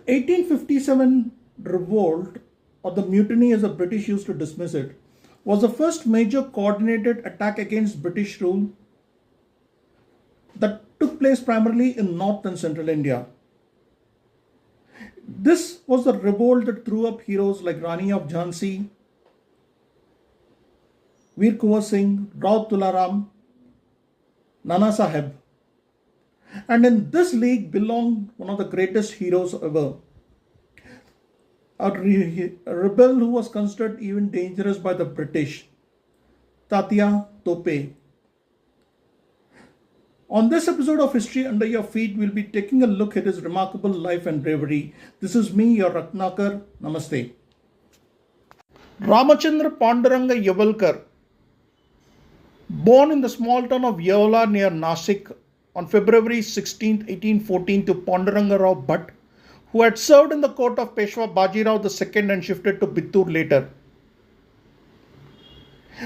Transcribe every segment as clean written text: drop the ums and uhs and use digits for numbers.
1857 revolt, or the mutiny as the British used to dismiss it, was the first major coordinated attack against British rule that took place primarily in North and Central India. This was the revolt that threw up heroes like Rani of Jhansi, Veer Kunwar Singh, Rao Tularam, Nana Sahib. And in this league belonged one of the greatest heroes ever, a rebel who was considered even dangerous by the British, Tatya Tope. On this episode of History Under Your Feet, we'll be taking a look at his remarkable life and bravery. This is me, your Ratnakar. Namaste. Ramachandra Panduranga Yewalkar, born in the small town of Yeola near Nashik on February 16, 1814 to Panduranga Rao Bhat, who had served in the court of Peshwa Baji Rao II and shifted to Bittoor later.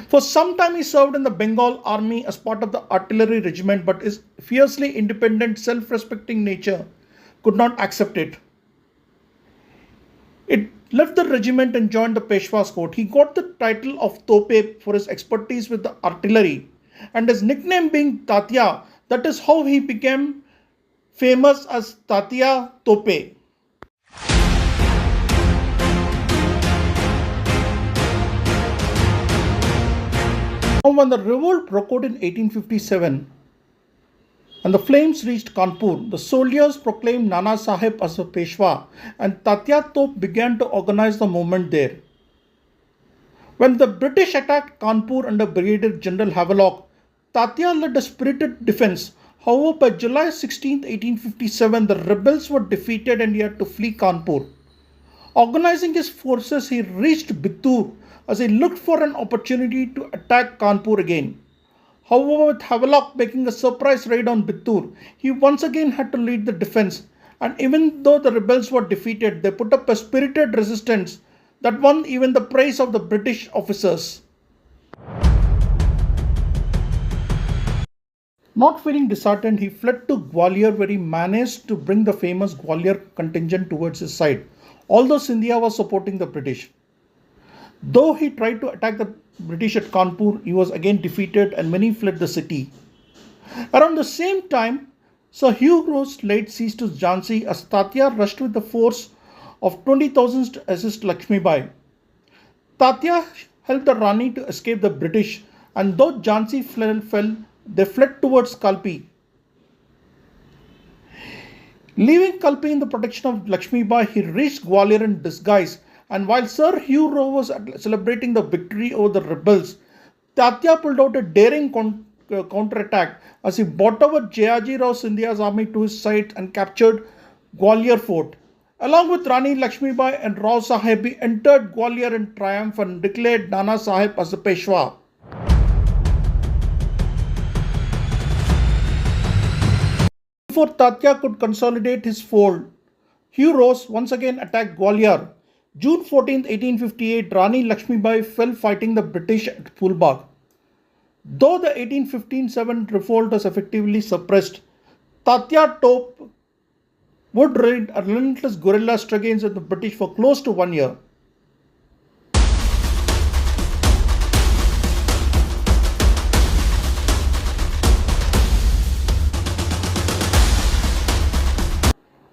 For some time he served in the Bengal Army as part of the artillery regiment, but his fiercely independent, self-respecting nature could not accept it. It left the regiment and joined the Peshwa's court. He got the title of Tope for his expertise with the artillery, and his nickname being Tatya, that is how he became famous as Tatya Tope. Now, when the revolt broke out in 1857 and the flames reached Kanpur, the soldiers proclaimed Nana Sahib as the Peshwa, and Tatya Tope began to organize the movement there. When the British attacked Kanpur under Brigadier General Havelock, Tatya led a spirited defense. However, by July 16, 1857, the rebels were defeated and he had to flee Kanpur. Organizing his forces, he reached Bittoor as he looked for an opportunity to attack Kanpur again. However, with Havelock making a surprise raid on Bittoor, he once again had to lead the defense, and even though the rebels were defeated, they put up a spirited resistance that won even the praise of the British officers. Not feeling disheartened, he fled to Gwalior, where he managed to bring the famous Gwalior contingent towards his side, although Scindia was supporting the British. Though he tried to attack the British at Kanpur, he was again defeated and many fled the city. Around the same time, Sir Hugh Ross laid siege to Jhansi as Tatya rushed with a force of 20,000 to assist Lakshmibai. Tatya helped the Rani to escape the British, and though Jhansi fell, they fled towards Kalpi. Leaving Kalpi in the protection of Lakshmibai, he reached Gwalior in disguise, and while Sir Hugh Ross was celebrating the victory over the rebels, Tatya pulled out a daring counterattack as he brought over Jayaji Rao Scindia's army to his side and captured Gwalior fort. Along with Rani Lakshmibai and Rao Sahib, he entered Gwalior in triumph and declared Nana Sahib as the Peshwa. Before Tatya could consolidate his fold, Hugh Ross once again attacked Gwalior. June 14, 1858, Rani Lakshmibai fell fighting the British at Pulbagh. Though the 1857 revolt was effectively suppressed, Tatya Tope would lead a relentless guerrilla struggle against the British for close to 1 year.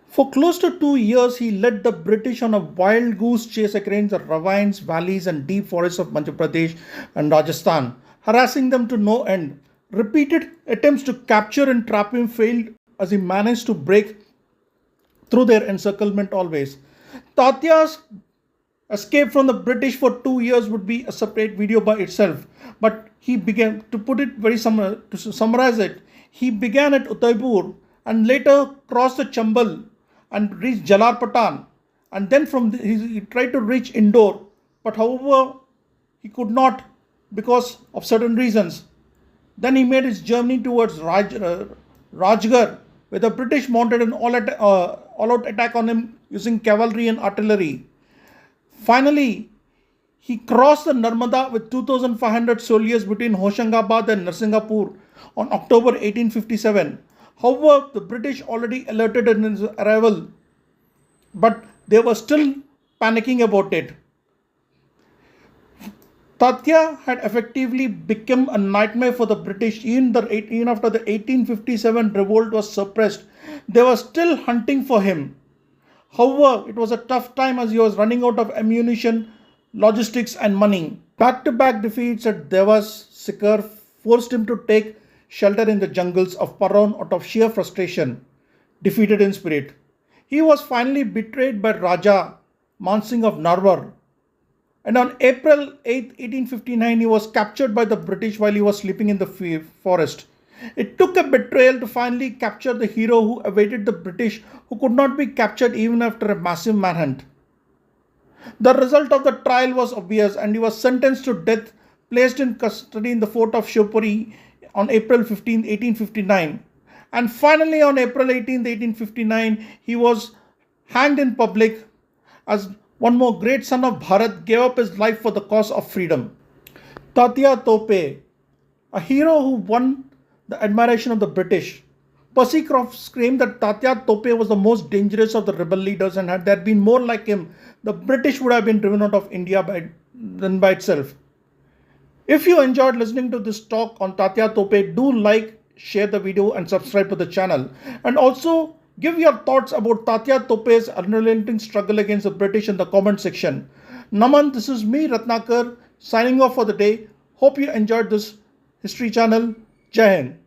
For close to 2 years, he led the British on a wild goose chase against the ravines, valleys and deep forests of Madhya Pradesh and Rajasthan, harassing them to no end. Repeated attempts to capture and trap him failed as he managed to break through their encirclement always. Tatya's escape from the British for 2 years would be a separate video by itself, but he began, to summarize it, he began at Udaipur and later crossed the Chambal and reached Jalarpatan, and then he tried to reach Indore, but however he could not because of certain reasons. Then he made his journey towards Rajgarh, where the British mounted an all-out attack on him using cavalry and artillery. Finally, he crossed the Narmada with 2,500 soldiers between Hoshangabad and Narsinghpur on October 1857. However, the British already alerted on his arrival but they were still panicking about it. Tatya had effectively become a nightmare for the British. Even after the 1857 revolt was suppressed, they were still hunting for him. However, it was a tough time as he was running out of ammunition, logistics, and money. Back to back defeats at Devas Sikar forced him to take shelter in the jungles of Paran out of sheer frustration, defeated in spirit. He was finally betrayed by Raja Mansingh of Narwar, and on April 8, 1859, he was captured by the British while he was sleeping in the forest. It took a betrayal to finally capture the hero who awaited the British, who could not be captured even after a massive manhunt. The result of the trial was obvious, and he was sentenced to death, placed in custody in the fort of Shivpuri on April 15, 1859. And finally, on April 18, 1859, he was hanged in public as one more great son of Bharat gave up his life for the cause of freedom. Tatya Tope, a hero who won the admiration of the British. Percy Crofts claimed that Tatya Tope was the most dangerous of the rebel leaders, and had there been more like him, the British would have been driven out of India by itself. If you enjoyed listening to this talk on Tatya Tope, do like, share the video and subscribe to the channel. And also give your thoughts about Tatya Tope's unrelenting struggle against the British in the comment section. Naman, this is me Ratnakar signing off for the day. Hope you enjoyed this history channel. Jai Hind.